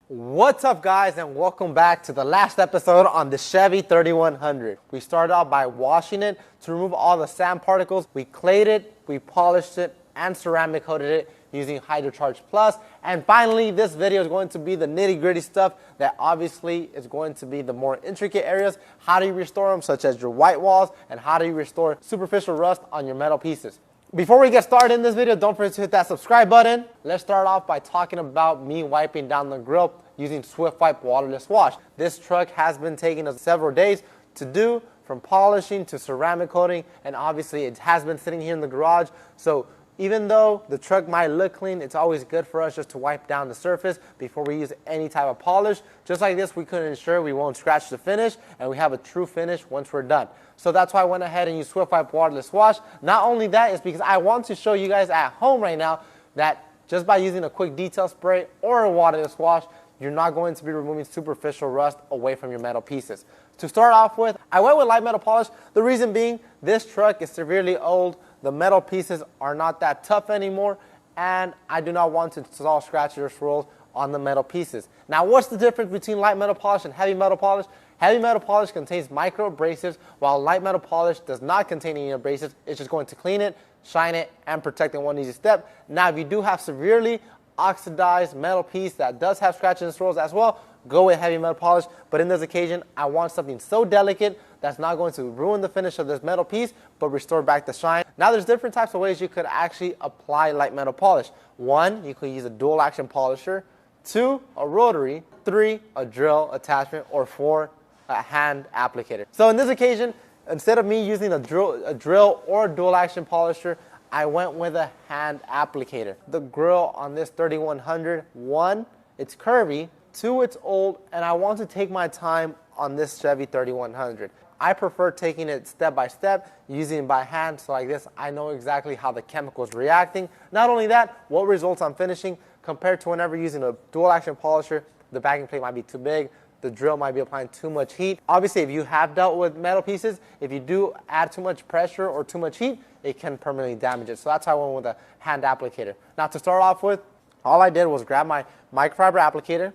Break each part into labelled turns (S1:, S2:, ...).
S1: What's up, guys, and welcome back to the last episode on the Chevy 3100. We started out by washing it to remove all the sand particles. We clayed it, we polished it, and ceramic coated it using HydroCharge Plus. And finally, this video is going to be the nitty-gritty stuff that obviously is going to be the more intricate areas. How do you restore them, such as your white walls, and how do you restore superficial rust on your metal pieces? Before we get started in this video, don't forget to hit that subscribe button. Let's start off by talking about me wiping down the grill using Swift Wipe waterless wash. This truck has been taking us several days to do, from polishing to ceramic coating, and obviously it has been sitting here in the garage. So even though the truck might look clean, it's always good for us just to wipe down the surface before we use any type of polish. Just like this, we can ensure we won't scratch the finish and we have a true finish once we're done. So that's why I went ahead and used Swift Wipe waterless wash. Not only that, is because I want to show you guys at home right now that just by using a quick detail spray or a waterless wash, you're not going to be removing superficial rust away from your metal pieces. To start off with, I went with light metal polish. The reason being, this truck is severely old. The metal pieces are not that tough anymore, and I do not want to install scratches or swirls on the metal pieces. Now, what's the difference between light metal polish and heavy metal polish? Heavy metal polish contains micro abrasives, while light metal polish does not contain any abrasives. It's just going to clean it, shine it, and protect in one easy step. Now, if you do have severely oxidized metal piece that does have scratches and swirls as well, go with heavy metal polish. But in this occasion, I want something so delicate that's not going to ruin the finish of this metal piece, but restore back the shine. Now, there's different types of ways you could actually apply light metal polish. 1, you could use a dual action polisher. 2, a rotary. 3, a drill attachment. Or 4, a hand applicator. So in this occasion, instead of me using a drill or a dual action polisher, I went with a hand applicator. The grill on this 3100, 1, it's curvy. 2, it's old, and I want to take my time on this Chevy 3100. I prefer taking it step by step, using it by hand, so like this, I know exactly how the chemical is reacting. Not only that, what results I'm finishing compared to whenever using a dual action polisher, the backing plate might be too big, the drill might be applying too much heat. Obviously, if you have dealt with metal pieces, if you do add too much pressure or too much heat, it can permanently damage it. So that's why I went with a hand applicator. Now, to start off with, all I did was grab my microfiber applicator,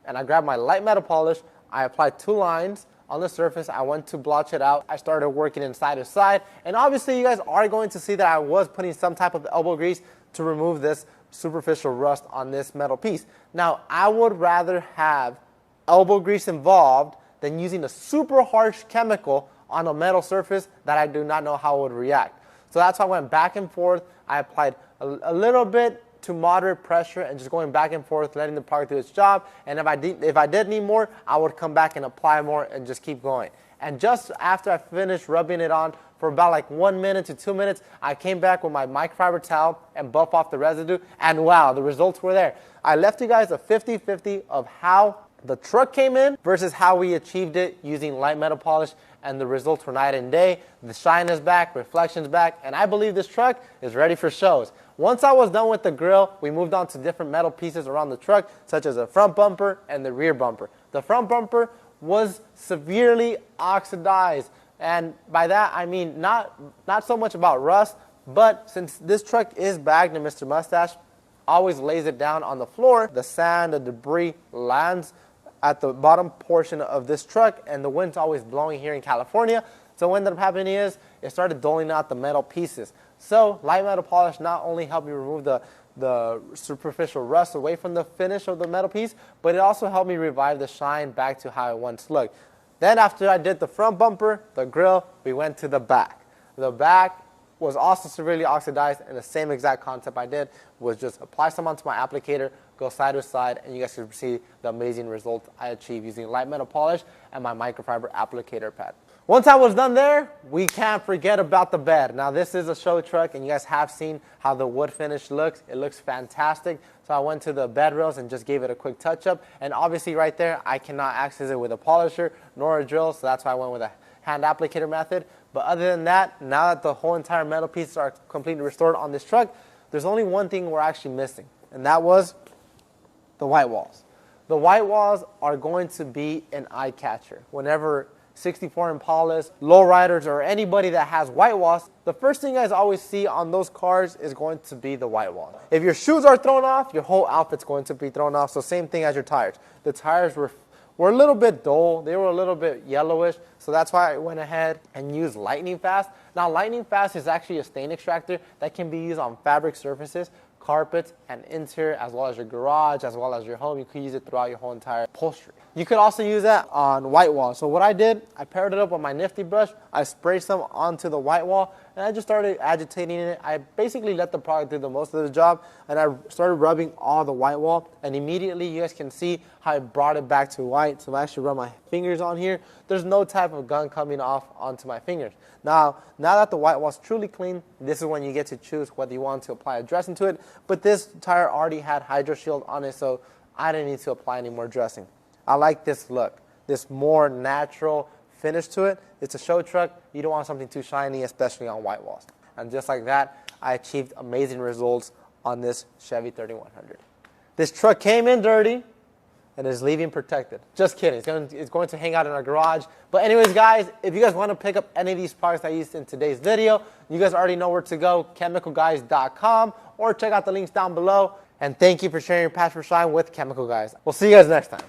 S1: and I grabbed my light metal polish. I applied 2 lines on the surface. I went to blotch it out. I started working in side to side. And obviously, you guys are going to see that I was putting some type of elbow grease to remove this superficial rust on this metal piece. Now, I would rather have elbow grease involved than using a super harsh chemical on a metal surface that I do not know how it would react. So that's why I went back and forth. I applied a little bit to moderate pressure and just going back and forth, letting the product do its job. And if I did need more, I would come back and apply more and just keep going. And just after I finished rubbing it on for about like 1 minute to 2 minutes, I came back with my microfiber towel and buff off the residue. And wow, the results were there. I left you guys a 50-50 of how the truck came in versus how we achieved it using light metal polish, and the results were night and day. The shine is back, reflection's back, and I believe this truck is ready for shows. Once I was done with the grill, we moved on to different metal pieces around the truck, such as the front bumper and the rear bumper. The front bumper was severely oxidized, and by that I mean not so much about rust, but since this truck is bagged and Mr. Mustache always lays it down on the floor, the sand, the debris lands at the bottom portion of this truck, and the wind's always blowing here in California. So what ended up happening is it started doling out the metal pieces. So light metal polish not only helped me remove the superficial rust away from the finish of the metal piece, but it also helped me revive the shine back to how it once looked. Then after I did the front bumper, the grill, we went to the back. The back was also severely oxidized, and the same exact concept I did was just apply some onto my applicator, go side to side, and you guys can see the amazing results I achieved using light metal polish and my microfiber applicator pad. Once I was done there, we can't forget about the bed. Now, this is a show truck, and you guys have seen how the wood finish looks. It looks fantastic. So I went to the bed rails and just gave it a quick touch up. And obviously right there, I cannot access it with a polisher nor a drill, so that's why I went with a hand applicator method. But other than that, now that the whole entire metal pieces are completely restored on this truck, there's only one thing we're actually missing, and that was the white walls. The white walls are going to be an eye catcher. Whenever 64 Impalas, lowriders, or anybody that has whitewash, the first thing you guys always see on those cars is going to be the whitewash. If your shoes are thrown off, your whole outfit's going to be thrown off. So same thing as your tires. The tires were a little bit dull. They were a little bit yellowish. So that's why I went ahead and used Lightning Fast. Now Lightning Fast is actually a stain extractor that can be used on fabric surfaces, carpets, and interior, as well as your garage, as well as your home. You could use it throughout your whole entire upholstery. You could also use that on white wall. So what I did, I paired it up with my nifty brush. I sprayed some onto the white wall, and I just started agitating it. I basically let the product do the most of the job, and I started rubbing all the white wall, and immediately you guys can see how I brought it back to white. So if I actually rub my fingers on here, there's no type of gunk coming off onto my fingers. Now that the white wall's truly clean, this is when you get to choose whether you want to apply a dressing to it. But this tire already had Hydro Shield on it, so I didn't need to apply any more dressing. I like this look, this more natural finish to it. It's a show truck. You don't want something too shiny, especially on white walls. And just like that, I achieved amazing results on this Chevy 3100. This truck came in dirty and is leaving protected. Just kidding. It's going to hang out in our garage. But anyways, guys, if you guys want to pick up any of these products I used in today's video, you guys already know where to go, chemicalguys.com, or check out the links down below. And thank you for sharing your passion for shine with Chemical Guys. We'll see you guys next time.